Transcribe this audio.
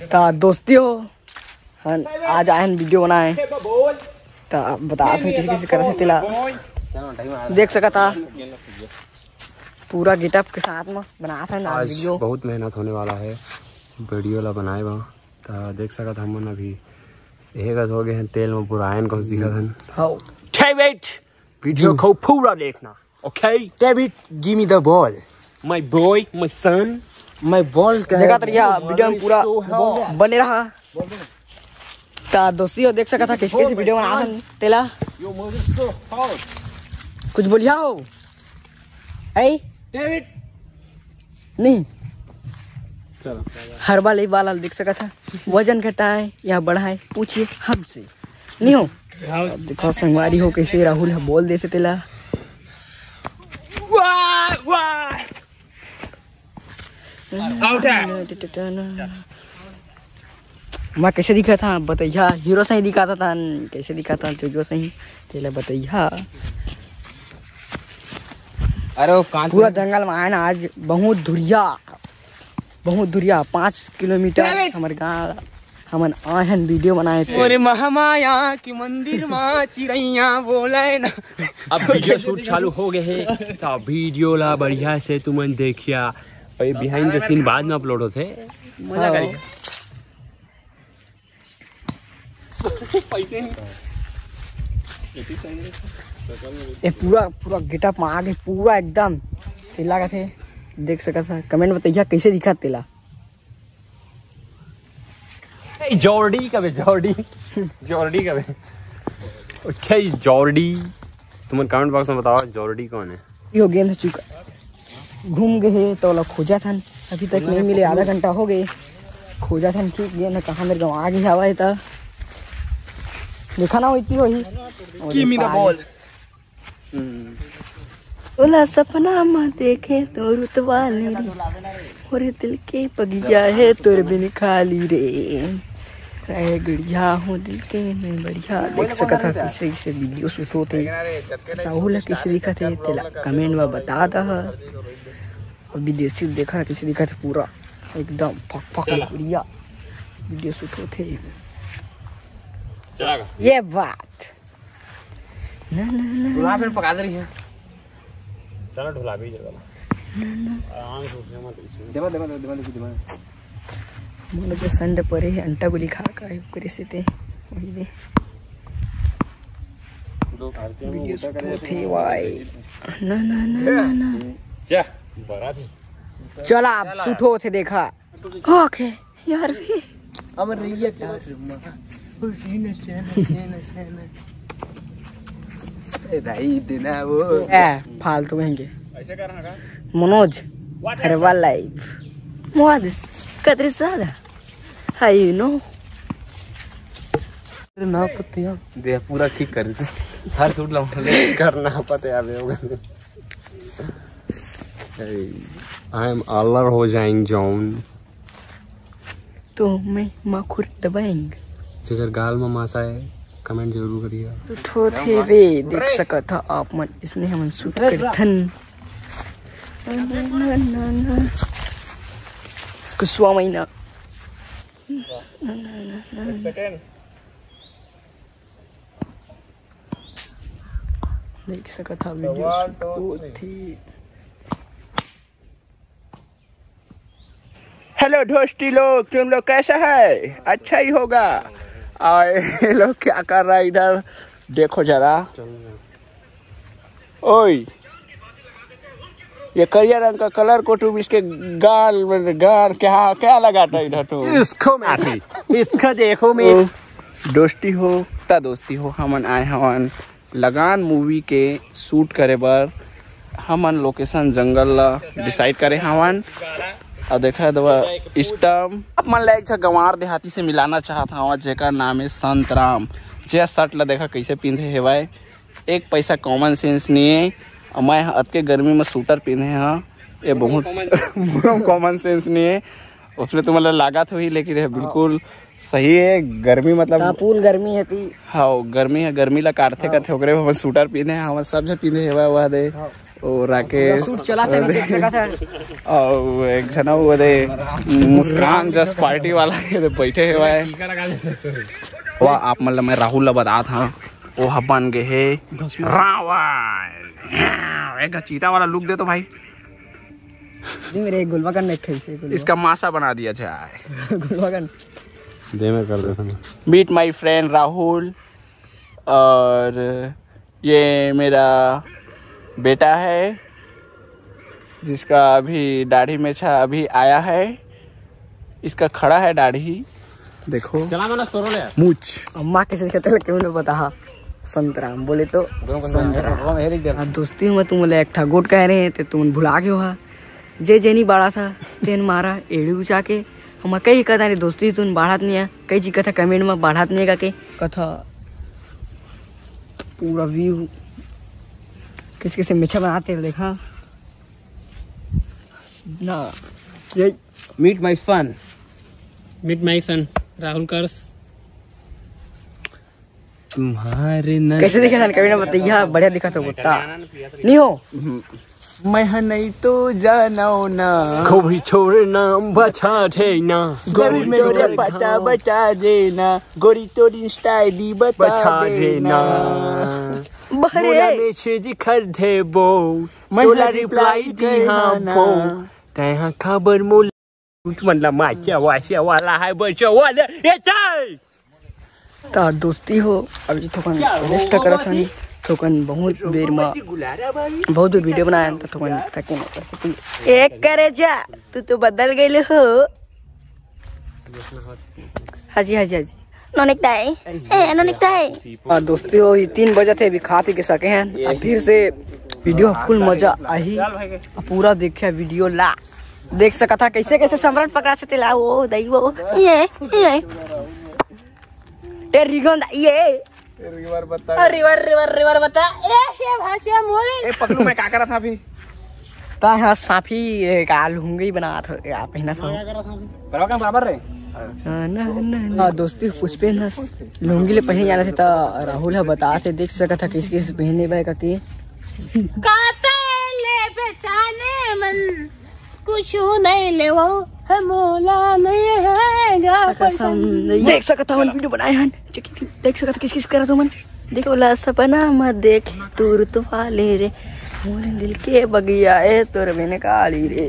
ता दोस्ती हो हम आज आए वीडियो बनाए ता बता थे किसी किसी तरह से तिला देख सका था पूरा गेटअप के साथ में बना था आज वीडियो। बहुत मेहनत होने वाला है वीडियो ला बनाए बा ता देख सका था हम अभी एक हो गए हैं तेल में पुरायन को दिखा था। हाउ डेविड वीडियो को पूरा देखना okay. David give me the ball my boy my son my ball. देखा तो यह वीडियो में पूरा बने रहा ता दोस्ती हो देख सका था किसी किसी वीडियो बना था तेला कुछ बोलिया हो ऐ डेविड नहीं चलो हर बार एक बाल देख सका था वजन घटाए या बढ़ाए पूछिए हमसे नहीं हो। देखो संगवारी हो कैसे राहुल है बोल दे से तेला मैं कैसे दिखा था बताइया हीरो सही दिखाता था कैसे दिखा था जो सही तेला बताइया। अरे वो कांच पूरा जंगल में आए ना आज बहुत दूरिया 5 किलोमीटर हमारे गाँव हमन आहन वीडियो बनाए थे। अरे महामाया की मंदिर माँ चिड़ैया बोले ना। अब वीडियो शूट चालू हो गए हैं तो वीडियो ला बढ़िया से तुमन देखिया और बिहाइंड द सीन बाद में अपलोड होते मजा करी पैसे ये पूरा गेटअप में आ गए पूरा एकदम तेला का थे देख सका था कमेंट बताइए कैसे दिखा तेला। जॉर्डी कबे जॉर्डी कबे ओके जॉर्डी तुम कमेंट बॉक्स में बताओ जॉर्डी कौन है। ये हो गेम चुका घूम गए तो लोग खोजा था अभी तक नहीं मिले आधा घंटा हो गए खोजा था ठीक गया ना कहाँ मेरे गाँव आ गई हवा था देखा ना होती वही गिव मी द बॉल। ओला सपना में देखे तो रुतवा ले रे दिल के पगिया है तोर बिन खाली रे रहे गुड़िया हूँ दिल के मैं बढ़िया देख सका था किसी से वीडियो शूट होते राहुल किसी दिखा थे तेला कमेंट में बता दा और विदेशी देखा किसी दिखा थे पूरा एकदम फक गुड़िया वीडियो शूट होते ये बात ना ना ना फिर पका दे रही है चलो ढुला भी आराम से मन जो संडे परे है अंटा गुली खा का करे से ते वही दे वीडियो शूट होते वाई ना ना ना ना जा बड़ा थी चला आप शूट होते देखा ओके यार भी अब रही डार भाई देना वो फालतू कहेंगे ऐसे करना का मनोज हरवा लाइफ मुहादिस कदर ज्यादा हाय यू नो ना पतिया दे पूरा ठीक कर दे हर सूट लौटा करना पता है आई एम अलर हो जाएंगे जॉन तो मैं माखुर दबाएंगे जेकर गाल में मासा है कमेंट जरूर करिएगा। तो ठोठे वे देख सका था आप मन इसने हम शूट करथन कुसवा महीना देख सका था वीडियो शूट थी। हेलो दोस्ती लोग तुम लोग कैसा है अच्छा ही होगा और ये लोग क्या कर रहा है इधर देखो जरा ओए ये करिया रंग का कलर को तुम इसके गाल क्या लगाता है इधर तो इसका देखो मैं दोस्ती हो ता दोस्ती हो हमन आए हमन लगान मूवी के शूट करे बर हमन लोकेशन जंगल ला डिसाइड करे हमन और देखा दवा स्टम मन लायक छ गंवार देहाती से मिलाना चाहत हवा जेकर नाम है संतराम जे शर्ट ला देखा कैसे पिंधे हेवाय एक पैसा कॉमन सेंस नहीं है और मैं अतके गर्मी में सूटर पिंधे हाँ ये बहुत कॉमन सेंस नहीं है उसमें तो मतलब लागत हुई लेकिन है बिल्कुल सही है गर्मी मतलब फुल गर्मी है ती हाँ गर्मी है गर्मी ला काटते का थोकरे हम सूटर पिंधे हम सब से पिंधे हेवा दे ओ राकेश सूट चला था देख सका था। और एक जना वो दे मुस्कान जस्ट पार्टी वाला के बैठे हुए है। वाह आप मतलब मैं राहुल ला बता था वो बन गए है रावण। एक चीता वाला लुक दे तो भाई जी मेरे गुलबगन में कैसे इसका मासा बना दिया जाए। गुलबगन दे मैं कर देता हूँ। मीट माय फ्रेंड राहुल और ये मेरा बेटा है जिसका अभी दाढ़ी में अभी आया है। इसका खड़ा है दाढ़ी देखो चला मैंने स्टोर ले मूछ। अम्मा कैसे कहते लगे उन्हें बता संतराम बोले तो संतराम दोस्ती में तुम बोले एक ठा गोट कह रहे हैं तो तुम भुला गए हो। जे जेनी बाड़ा था तेन मारा एड़ी उचा के हम कई कहता नहीं दोस्ती तुम बढ़ात नहीं है कई जी कथा कमेंट में बढ़ात नहीं के कथा पूरा व्यू किस किस मिठा बनाते हैं देखा ना ये meet my fun meet my son Rahul कर्स तुम्हारे कैसे दिखा था कभी ना बताइए बढ़िया दिखा तो कुत्ता नहीं हो मैं नहीं तो जानो ना कभी छोड़ना बचा देना गोरी मेरे पता बता देना गोरी तोरी स्टाइल बता देना। बहरे मैसेज कर दे वो मला रिप्लाई दी हाँ वो तैहा खबर मोल मतलब माचा वाचा वाला है बचा वाला ये चल ता दोस्ती हो अभी थोकन रेस्ट करा था थोकन बहुत देर में बहुत दूर वीडियो बनाया तो थोकन तक नहीं एक करे जा तू तो बदल गई हो। हाजी हाजी हाजी नोनिक दाई नोनिक दाई दोस्ती हो 3 बजे थे अभी खा पी के सके हैं अब फिर से वीडियो फुल मजा आई पूरा देखा वीडियो ला देख सका था कैसे कैसे सम्राट पकड़ा से ला वो दई वो ये रिगन ये रिवर बता रिवर बता ये भाषा मोरे ए पकड़ू मैं क्या कर रहा था अभी ता हां साफी का लुंगी बना था आप पहना था बराबर रे ना दोस्ती पुष्पे ना लुंगी ले पहने जाना से ता राहुल है बता से देख सका था किस किस पहने भाई का के काते ले बेचाने मन कुछ नहीं ले वो है मोला नहीं है कसम देख सका था मन वीडियो बनाए हन देख सका था किस किस कर रहा मन देखो ला सपना मत देख तू रुतवा ले रे मोरे दिल के बगिया है तोर मैंने काली रे।